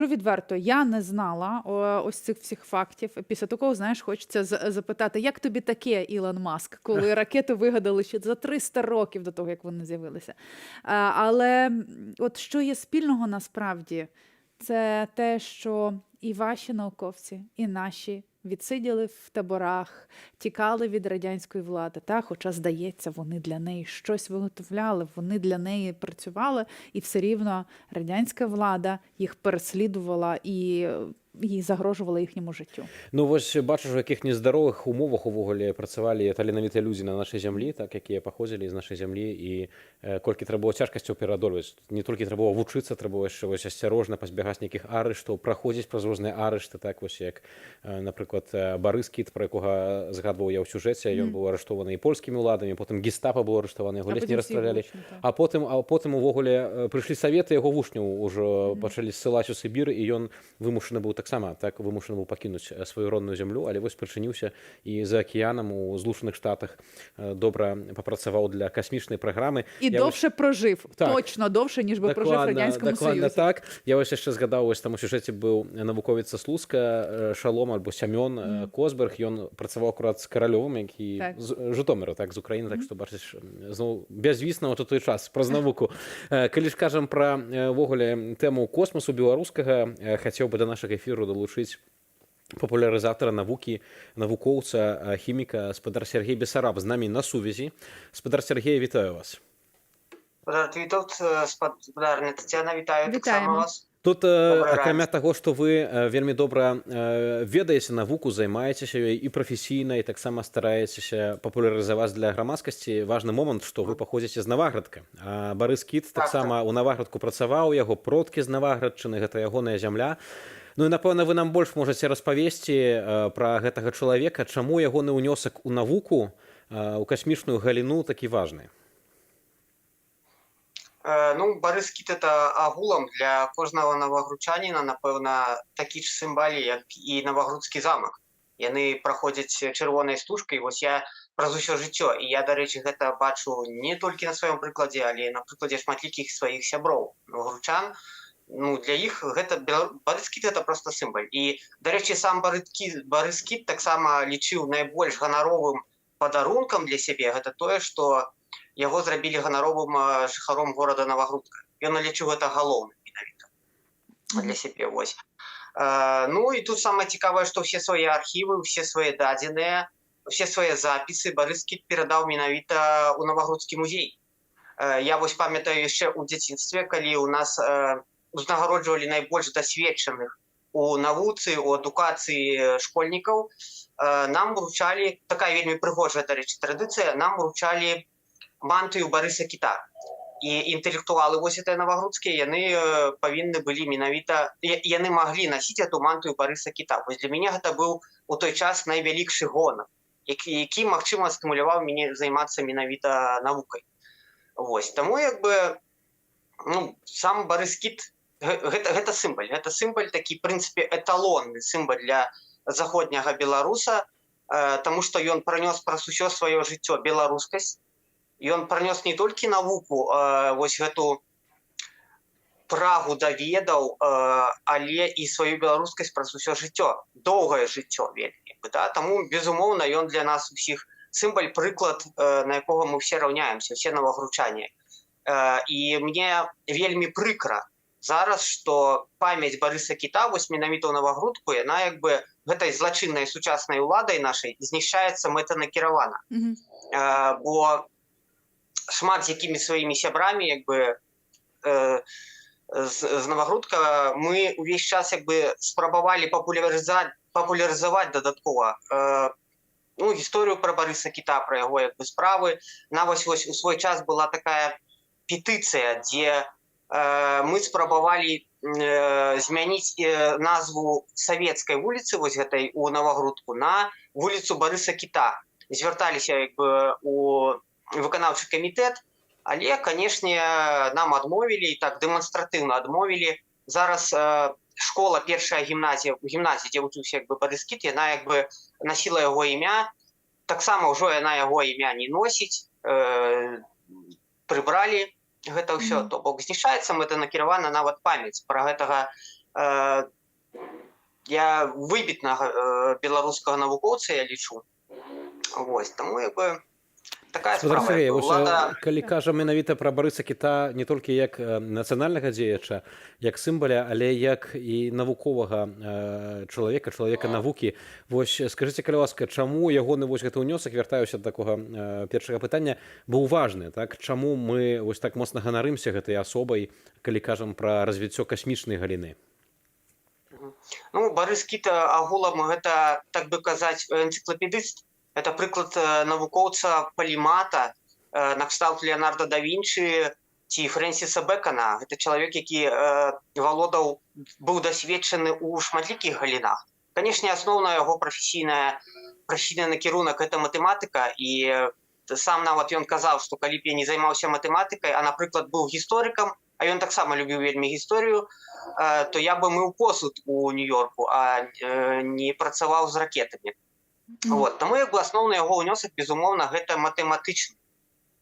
Відверто, я не знала ось цих всіх фактів. Після такого, знаєш, хочеться запитати, як тобі таке, Ілон Маск, коли ракети вигадали ще за 300 років до того, як вони з'явилися. Але от що є спільного насправді, це те, що і ваші науковці, і наші відсиділи в таборах, тікали від радянської влади. Та? Хоча, здається, вони для неї щось виготовляли, вони для неї працювали, і все рівно радянська влада їх переслідувала і загрожувала їхньому життю. Ну вось бачыш, у якіх нездаровых умовах увогуле працавалі таленавітыя людзі на нашай зямлі, так якія паходзілі з нашай зямлі, і колькі трэба было цяжкасцяў пераадольваць. Не толькі трэба было вучыцца, трэба яшчэ вось асцярожна пазбягаць нейкіх арыштаў, праходзіць праз розныя арышты, так вось як, напрыклад, Барыс Кіт, пра якога згадваў я ў сюжэце, ён быў арыштованы і польскімі ўладамі, потым гестапа было арыштаваны, яго ледзь не расстралялі. А потым увогуле прыйшлі саветы, яго вучняў ужо пачалі ссылаць у Сібір, і ён вымушаны быў таксама вымушаны быў пакінуць сваю родную зямлю, але вось прычыніўся і за акіянам у Злучаных Штатах добра папрацаваў для касмічнай праграмы. І довше прожив, точно довше, ніж би прожив в Радянському Союзі. Так. Я ось яшчэ згадаў, ось там у сюжэце быў навуковец са Слуцка, Шалом альбо Сямён Косберг, ён працаваў акурат з Каралёвым, які з Жытоміра, так, з Украіны, так што бачыш, зноў бязвісна ў той час праз навуку. Калі ж кажам пра ўвогуле тэму космасу беларускага, хацеў бы да нашага эфіру долучыць папулярызатара навукі, навукоўца, хіміка, спадар Сергей Бесараб з намі на сувязі. Спадар Сергей, вітаю вас. Спадарня Тетяна, вітаю таксама вас. Тут, акрамя таго, што вы вельмі добра ведаеце навуку, займаецеся ёй і прафесійна, і таксама стараецеся папулярызаваць для грамадскасці, важны момант, што вы паходзіце з Наваградка. А Барыс Кіт таксама ў Наваградку працаваў, яго продкі з Наваградчыны, гэта ягоная зямля. Ну і, напэўна, вы нам больш можаце распавесці пра гэтага чалавека, чаму ягоны ўнёсак у навуку, у касмічную галіну такі важны? Ну, Барыс Кіт — это агулам для кожнага навагрудчаніна, напэўна, такі ж сімвалі, як і Навагрудскі замак. Яны праходзяць чырвонай стужкай, вось я праз усё жыццё. І я, дарэчы, гэта бачу не толькі на сваём прыкладзе, але на прыкладзе шматлікіх сваіх сяброў, навагрудчан. Ну, для іх гэта Барыс Кіт — это просто сімвал. І, дарэчы, сам Барыс Кіт таксама лічыў найбольш ганаровым падарункам для сябе гэта тое, што яго зрабілі ганаровым жыхаром горада Навагрудка. Ён лічыў гэта галоўным менавіта для сябе. Вось. Ну і тут самае цікавае, што ўсе свае архівы, ўсе свае дадзеныя, ўсе свае запісы Барыс Кіт перадаў менавіта ў Навагрудскі музей. Я вось памятаю яшчэ ў дзяцінстве, калі ў нас узнагароджвалі найбольш дасведчаных у навуцы, у адукацыі школьнікаў, нам вручалі, такая вельмі прыгожая, дарэчы, традыцыя, нам вручалі мантыю Барыса Кіта. І інтэлектуалы вось гэтыя навагрудскія, яны павінны былі менавіта, яны маглі насіць эту мантыю Барыса Кіта. Вось для мяне гэта быў у той час найвялікшы гонар, які, магчыма, стымуляваў мяне займацца менавіта навукай. Вось. Таму, як бы, ну, сам Барыс Кіт гэта сімвал. Гэта сімвал такі, в прынцыпе, эталонны сімвал для заходняга беларуса, таму што ён пранёс праз усё сваё жыццё беларускасць. Ён пранёс не толькі навуку, вось гэту прагу да ведаў, але і сваю беларускасць праз усё жыццё, доўгае жыццё вельмі. Таму, безумоўна, ён для нас усіх сімвал, прыклад, на якога мы ўсе раўняемся, усе навагрудчане. І мне вельмі прыкра зараз, што памяць Барыса Кіта, вось менавіта ў Навагрудку, яна як бы гэтай злачыннай сучаснай уладай нашай знішчаецца мэтанакіравана. Бо шмат з якімі сваімі сябрамі, як бы, з Навагрудка мы ўвесь час як бы спрабавалі папулярызаваць дадаткова гісторыю пра Барыса Кіта, пра яго як бы справы. Вось у свой час была такая петыцыя, дзе мы спрабавалі змяніць назву савецкай вуліцы, вось гэтай у Навагрудку, на вуліцу Барыса Кіта. Звярталіся як бы у выканаўчы камітэт, але, канешне, нам адмовілі, і так дэманстратыўна адмовілі. Зараз школа, першая гімназія, дзе вучыўся як бы Барыс Кіт, яна як бы насіла яго імя. Таксама ўжо яна яго імя не носіць, прыбралі гэта ўсё. То бок знішчаецца мэтанакіравана нават памяць пра гэтага я выбітнага беларускага навукоўца, я лічу. Вось, таму такая Спадар справа. Сергей, Улада... калі кажам менавіта пра Барыса Кіта не толькі як нацыянальнага дзеяча, як сімбаля, але як і навуковага чалавека навукі. Вось скажыце, калі ласка, чаму ягоны гэты ўнёсак, вяртаюся да такога першага пытання, быў важны, так? Чаму мы вось так моцна ганарымся гэтай асобай, калі кажам пра развіццё касмічнай галіны? Ну, Барыс Кіт агулам гэта, так бы казаць, энцыклапедыст. Это прыклад навукоўца-палімата, накшталт Леонардо да Вінчы ці Фрэнсіса Бэкана. Гэта чалавек, які быў дасведчаны ў шматлікіх галінах. Канешне, асноўна яго прафесійны накірунак – гэта матэматыка, і сам нават ён казаў, што калі б я не займаўся матэматыкай, а, напрыклад, быў гісторыкам, а ён таксама любіў вельмі гісторыю, то я бы мыў посуд у Нью-Йорку, а не працаваў з ракетамі. Вот. Таму асноўны яго ўнёсак, безумоўна, гэта матэматычны.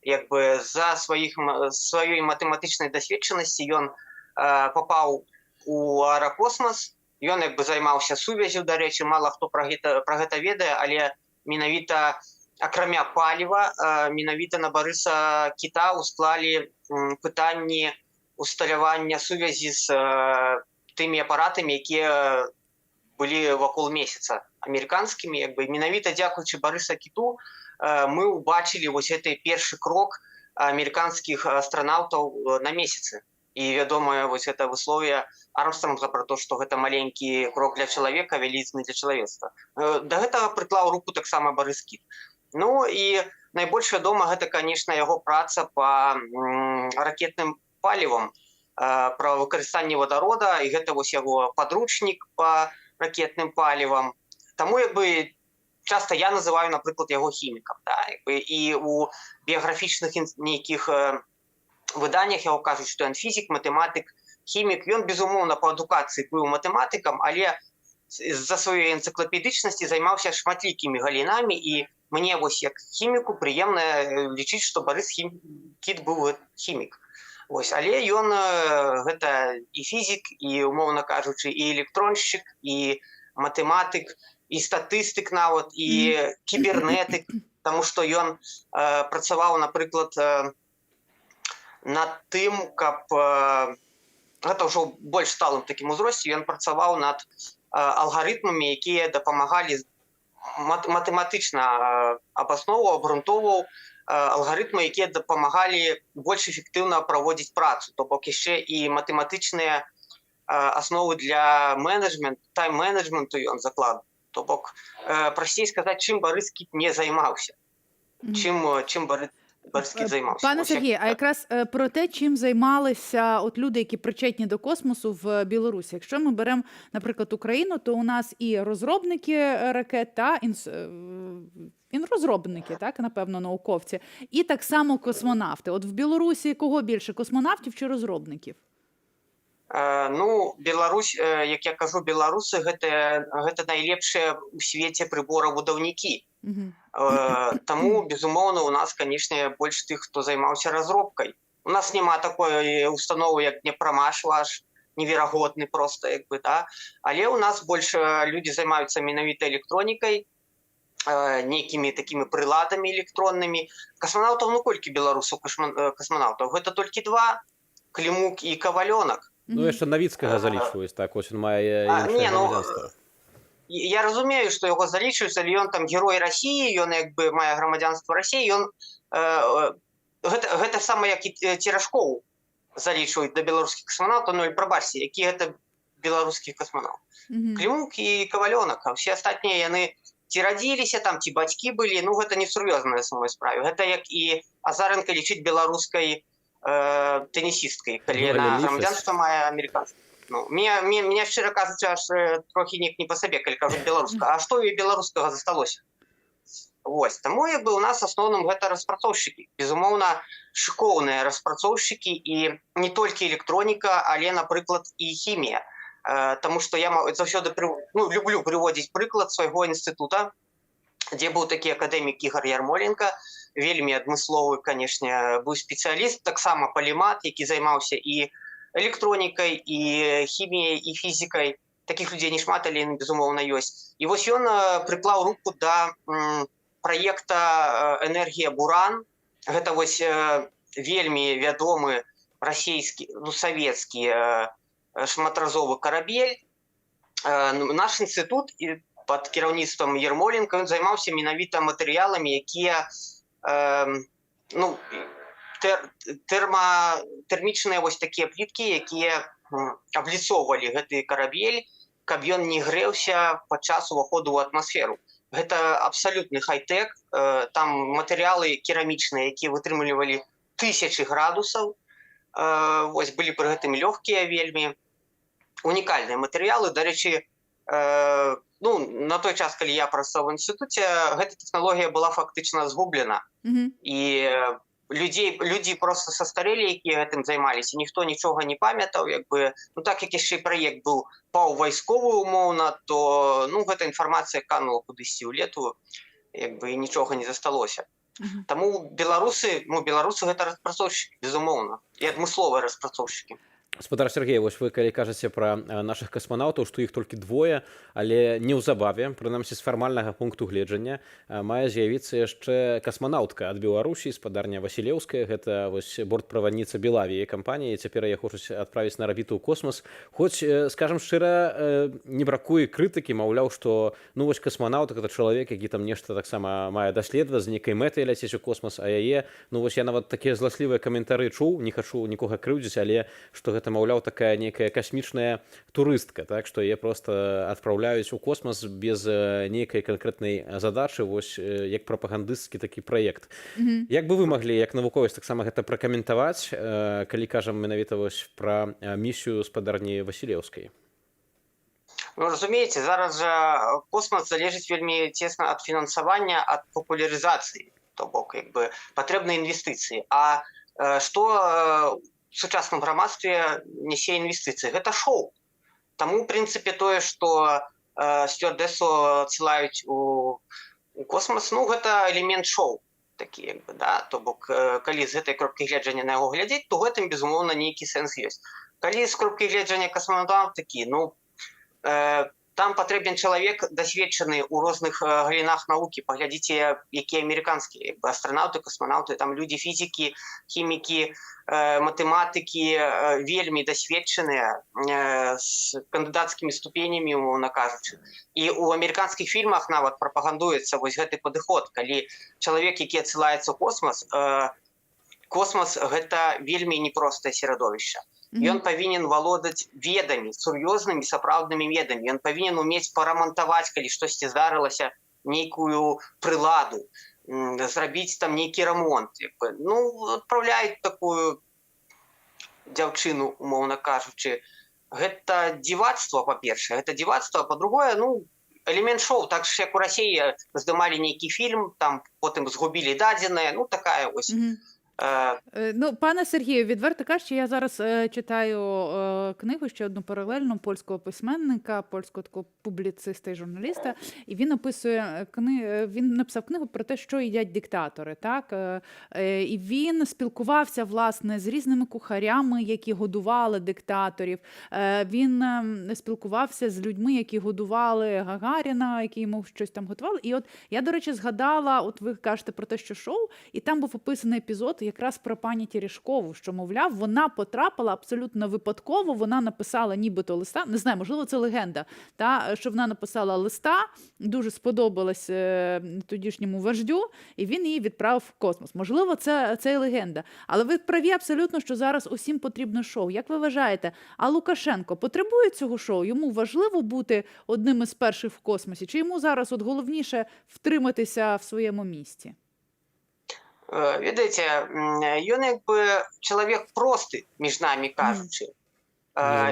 За сваёй матэматычнай дасведчанасці ён папаў у аэракосмас, ён займаўся сувяззю, дарэчы, мала хто пра гэта ведае, але менавіта акрамя паліва, менавіта на Барыса Кіта усклалі пытанні усталявання сувязі з тымі апаратамі, якія былі вакол месяца, амерыканскімі. Менавіта дзякуючы Барыса Кіту мы ўбачылі вось гэты першы крок амерыканскіх астранаўтаў на месяцы. І вядомае вось гэта высловие Армстронга пра то, што гэта маленькі крок для чалавека, вялізны для чалавецтва. Да гэтага прыклаў руку таксама Барыс Кіт. Ну і найбольш вядома гэта, канешне, яго праца па ракетным палівам, пра выкарыстанне вадарода, і гэта вось яго падручнік па ракетным палівам. Таму часта я называю, напрыклад, яго хімікам. І у біяграфічных нейкіх выданнях яго кажуць, што ён фізік, матэматык, хімік. Ён, безумоўна, па адукацыі быў матэматыкам, але з-за сваёй энцыклапедычнасці займаўся шматлікімі галінамі, і мне вось як хіміку прыемна лічыць, што Барыс Кіт быў хімік. Але ён гэта і фізік, і, умоўна кажучы, і электроншчык, і матэматык, і статыстык нават, і кібернетык, таму што ён працаваў, напрыклад, над тым, каб гэта ўжо ў больш сталым такім узросце, ён працаваў над алгарытмамі, якія дапамагалі матэматычна абгрунтоўваў алгарытмы, якія дапамагалі больш эфектыўна праводзіць працу, то бок яшчэ і матэматычныя асновы для тайм-менеджменту ён закладваў. То бок, прасцей сказаць, чым Барыс Кіт не займаўся, чым Барыс Кіт займаўся. Пане Сергію, а якраз про те, чим займалися люди, які причетні до космосу в Білорусі. Якщо ми беремо, наприклад, Україну, то у нас і розробники ракет, та розробники, так, напевно, науковці, і так само космонавти. От в Білорусі кого більше, космонавтів чи розробників? Ну, Беларусь, як я кажу, беларусы гэта найлепшыя ў свеце прыборабудаўнікі. Таму, безумоўна, у нас, канешне, больш тых, хто займаўся разробкай. У нас няма такой установы, як Днепрамаш ваш, неверагодны проста, але у нас больш людзі займаюцца менавіта электронікай, нейкімі такімі прыладамі электроннымі. Касманаўтаў, ну колькі беларусаў касманаўтаў? Гэта толькі два, Клімук і Кавалёнак. Ну, яшчэ Навіцкага залічваюць, так, ось він мае іншае грамадзянства. Я разумею, што яго залічваюць, але ён там герой Расіі, ён мае грамадзянства Расіі, ён гэта сама як і Церашкоў залічваюць да беларускіх касманаўтаў, ну і прабачце, які гэта беларускі касманаўт. Клімук і Кавалёнак, а ўсе астатнія яны ці радзіліся там, ці бацькі былі, ну гэта несур'ёзна на самой справе. Гэта як і Азаренка лічыць беларускай тенісісткай, калі яна грамадзянства мае амерыканскае. Меня, шчыра кажучы, аж трохі не па сабе, калі кажуць беларуска. А што і беларускага засталося? Вось, таму у нас асноўным гэта распрацоўшчыкі. Безумоўна, шыкоўныя распрацоўшчыкі, і не толькі электроніка, але, напрыклад, і хімія. Таму што я заўсёды люблю прыводзіць прыклад свайго інстытута, дзе быў такі акадэмік Ігор Ярмоленко, вельмі адмысловы, канешне, быў спецыяліст, таксама палімат, які займаўся і электронікай і хіміяй і фізікай. Такіх людзей не шмат, але безумоўна ёсць. І вось ён прыклаў руку да праекта энергія буран. Гэта вось вельмі вядомы расійскі, ну савецкі шматразовы карабель. Наш інстытут пад кіраўніцтвам Ермоленка ён займаўся менавіта матэрыяламі, якія тэрмічныя вось такія пліткі, якія абліцоўвалі гэты карабель, каб ён не грэўся падчас уваходу ў атмасферу. Гэта абсалютны хай-тэк, там матэрыялы керамічныя, якія вытрымлівалі 1000 градусаў, вось былі пры гэтым лёгкія вельмі, унікальныя матэрыялы. Дарэчы, ну, на той час, калі я працаваў в інстытуце, гэта тэхналогія была фактычна згублена. І людзі просто састарэлі, якія гэтым займаліся, ніхто нічога не памятаў, як бы, ну так як яшчэ праект быў паўвайсковы умоўна, то ну гэта інфармацыя канула кудысьці ў лету, як бы і нічога не засталося. Таму беларусы гэта распрацоўшчыкі, безумоўна, і адмысловыя распрацоўшчыкі. Спадар Сергей, вось вы калі кажаце пра нашых касманаўтаў, што іх толькі двое, але неўзабаве, прынамсі з фармальнага пункту гледжання, мае з'явіцца яшчэ касманаўтка ад Беларусі, спадарня Васілеўская, гэта вось бортправадніца Белавіі кампаніі, цяпер яе хочуць адправіць на арбіту ў космас. Хоць, скажам шчыра, не бракуе крытыкі, маўляў, што ну вось касманаўт гэта чалавек, які там нешта таксама мае даследаваць, з нейкай мэтай ляцець у космас, а яе, ну вось я нават такія зласлівыя каментары чуў, не хачу нікога крыўдзіць, але што гэта, маўляў, такая нейкая касмічная турыстка, так, што яе проста адпраўляюць у космас без нейкай канкрэтнай задачы, вось як прапагандысцкі такі праект. Як бы вы маглі, як навуковец, таксама гэта пракаментаваць, калі кажам менавіта вось пра місію спадарні Васілеўскай? Ну, разумееце, зараз жа космас залежыць вельмі цесна ад фінансавання, ад папулярызацыі, то бок, як бы, патрэбныя інвестыцыі. А што в сучасным грамадстве нясе інвестыцыі? Гэта шоу. Таму, ў прынцыпе, тое, што сцюардэсу адсылаюць у космас, ну, гэта элемент шоу такі, як бы, да? То бок, калі з гэтай кропкі гледжання на яго глядзець, то гэтым, безумоўна, нейкі сэнс ёсць. Калі з кропкі гледжання касманаўтыкі, ну, там патрэбен чалавек дасведчаны ў розных галінах навукі. Паглядзіце, якія амерыканскія астранаўты, касманаўты, там людзі фізікі, хімікі, матэматыкі вельмі дасведчаныя, з кандыдацкімі ступенямі, умоўна кажучы. І ў амерыканскіх фільмах нават прапагандуецца вось гэты падыход, калі чалавек, які адсылаецца ў космас, космас гэта вельмі непростае серадовішча. Ён павінен валодаць ведамі, сур'ёзнымі, сапраўднымі ведамі. Ён павінен умець парамантаваць, калі штосьці здарылася, нейкую прыладу, зрабіць там нейкі рамонт. Ну, адпраўляюць такую дзяўчыну, умоўна кажучы. Гэта дзівацтва, па-першае. Гэта дзівацтва, па-другое, ну, элемент шоу. Так ж, як у Расіі здымалі нейкі фільм, там потым згубілі дадзеныя, ну, такая ось. Ну, пане Сергію, відверто кажучи, я зараз читаю книгу, ще одну паралельну польського письменника, польського такого публіциста і журналіста, і він описує він написав книгу про те, що їдять диктатори, так? І він спілкувався, власне, з різними кухарями, які годували диктаторів. Він спілкувався з людьми, які годували Гагаріна, які йому щось там готували. І от я, до речі, згадала, от ви кажете про те, що шоу, і там був описаний епізод якраз про пані Терешкову, що, мовляв, вона потрапила абсолютно випадково, вона написала нібито листа, не знаю, можливо, це легенда, та, що вона написала листа, дуже сподобалась тодішньому вождю, і він її відправив в космос. Можливо, це і легенда. Але ви праві абсолютно, що зараз усім потрібно шоу. Як ви вважаєте, а Лукашенко потребує цього шоу? Йому важливо бути одним із перших в космосі? Чи йому зараз от головніше втриматися в своєму місці? Ведаеце, ён як бы чалавек просты, між намі кажучы.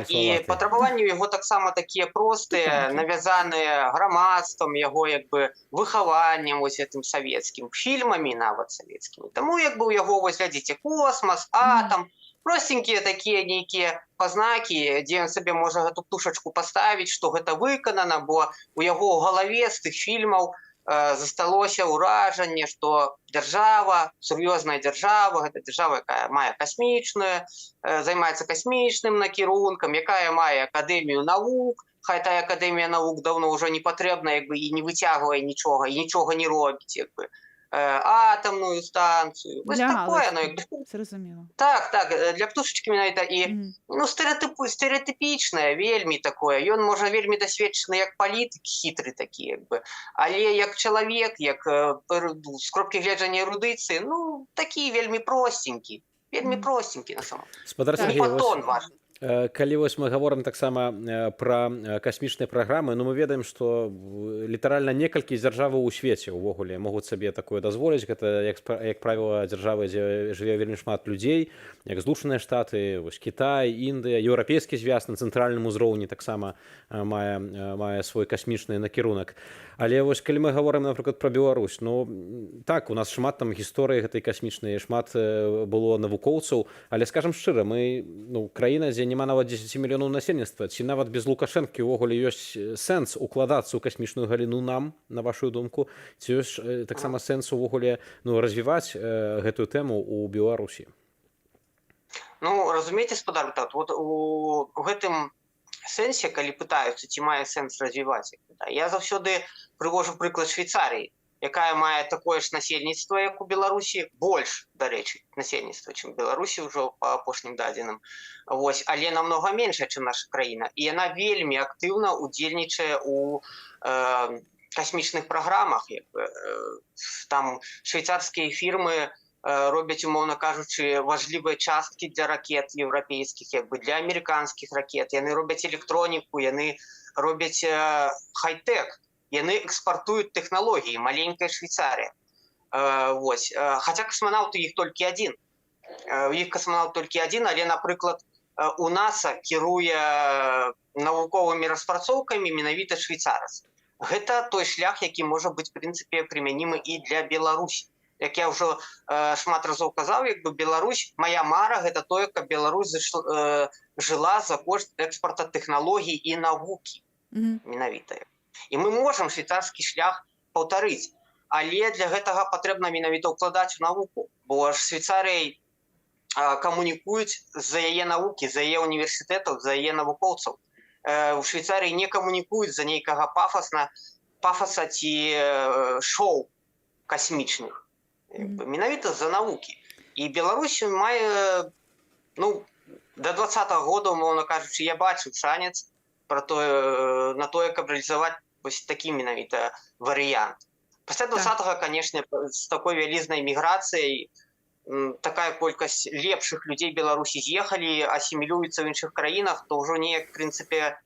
І патрабаванні ў яго таксама такія простыя, навязаныя грамадствам, яго як бы выхаваннем вось гэтым савецкім, фільмамі нават савецкімі. Таму як бы ў яго вось глядзіце космас, атам, простенькія такія нейкія пазнакі, дзе ён сабе можа гэту птушачку паставіць, што гэта выканана, бо ў яго ў галаве з тых фільмаў засталося ўражанне, што дзяржава, сур'ёзная дзяржава, гэта дзяржава, якая мае касмічную, займаецца касмічным накірункам, якая мае акадэмію навук, хай тая акадэмія навук даўно ўжо не патрэбна, як бы, і не выцягвае нічога, і нічога не робіць, як бы. Атамную станцію. Вось Для такое, ну, галочки. якби. Зрозуміло. Так, для птушечкі менавіта. І Мгм. ну, стэрэатыпічнае, вельмі такое. Ён можа вельмі дасведчаны як палітык, хітры такі, як бы. Але як чалавек, як з кропкі гледжання эрудыцыі, ну, такі вельмі простенькі. Вельмі Мгм. простенькі, на самом. Спадар Так. Не Сергей, патон важны. калі вось мы гаворым таксама пра касмічныя праграмы, ну мы ведаем, што літаральна некалькі дзяржаваў у свеце ўвогуле могуць сабе такое дазволіць. Гэта як правіла дзяржавы, дзе жыве вельмі шмат людзей, як Злучаныя Штаты, вось Кітай, Індыя, еўрапейскі звяз на цэнтральным узроўні таксама мае свой касмічны накірунак. Але вось калі мы гаворым, напрыклад, пра Беларусь, ну так, у нас шмат там гісторыі гэтай касмічнай, шмат было навукоўцаў, але скажам шчыра, мы, ну, краіна, дзе няма нават 10 мільёнаў насельніцтва, ці нават без Лукашэнкі ўвогуле ёсць сэнс укладацца ў касмічную галіну нам, на вашу думку, ці ёсць таксама сэнс увогуле, ну, развіваць гэтую тэму ў Беларусі? Ну, разумееце, спадар, так, вот у гэтым сэнсе, калі пытаюцца, ці мае сэнс развіваць, я заўсёды прывожу прыклад Швейцарыі, якая мае такое ж насельніцтва, як у Беларусі, больш, дарэчы, насельніцтва, чым Беларусі ўжо па апошнім дадзеным. Вось, але намнога меншая, чым наша краіна. І яна вельмі актыўна удзельнічае ў касмічных праграмах. Там швейцарскія фірмы робяць, умоўна кажучы, важлівыя часткі для ракет еўрапейскіх, як бы для амерыканскіх ракет. Яны робяць электроніку, яны робяць хай-тэк. Яны экспартуюць тэхналогіі, маленькая Швейцарія. Вось. Хаця касманаўты іх толькі адзін. Іх касманаўт толькі адзін, але, напрыклад, у НАСА кіруе навуковымі распрацоўкамі менавіта швейцарац. Гэта той шлях, які можа быць, в прынцыпе, прымянімы і для Беларусі. Як я ўжо шмат разоў казаў, як бы Беларусь, мая мара, гэта тое, каб Беларусь жыла за кошт экспарта тэхналогій і навукі. Менавіта. І мы можам швейцарскі шлях паўтарыць, але для гэтага патрэбна менавіта ўкладаць у навуку, бо ж Швейцарыяй камунікуюць за яе навукі, за яе універсітэтаў, за яе навукоўцаў. У Швейцарыі не камунікуюць за нейкага пафаса ці шоу касмічных. Менавіта за навукі. І Беларусь мае, ну, до 20-го года, умоўна кажучы, я бачыў шанец на тое, каб рэалізаваць вось такі менавіта варыянт. Пасля 20-го, канешне, з такой вялізнай міграцыяй такая колькасць лепшых людзей Беларусі з'ехалі, асімілююцца ў іншых краінах, то ўжо неяк, в прынцыпе,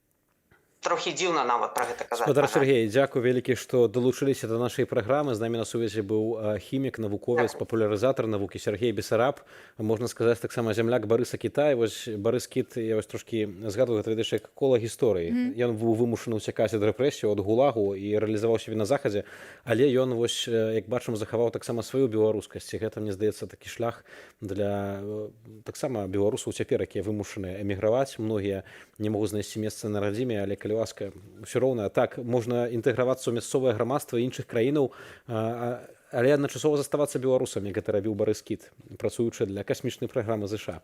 трохі дзіўна нават пра гэта казаць. Спадар Сергей, дзякуй вялікі, што далучыліся да нашай праграмы. З намі на сувязі быў хімік, навуковец, папулярызатар навукі Сергей Бесараб. Можна сказаць, таксама зямляк Барыса Кітая. Вось Барыс Кіт, я вось трошкі згадваю, гэта, ведаеш, як кола гісторыі. Ён быў вымушаны ўцякаць ад рэпрэсіяў, ад гулагу і рэалізаваў сябе на захадзе, але ён, вось, як бачым, захаваў таксама сваю беларускасць. І гэта, мне здаецца, такі шлях для таксама беларусаў цяпер, якія вымушаныя эміграваць. Многія не могуць знайсці месца на радзіме, але калі ласка, ўсё роўна, так, можна інтэгравацца ў мясцовае грамадства іншых краінаў, але адначасова заставацца беларусамі, гэта рабіў Барыс Кіт, працуючы для касмічнай праграмы ЗША.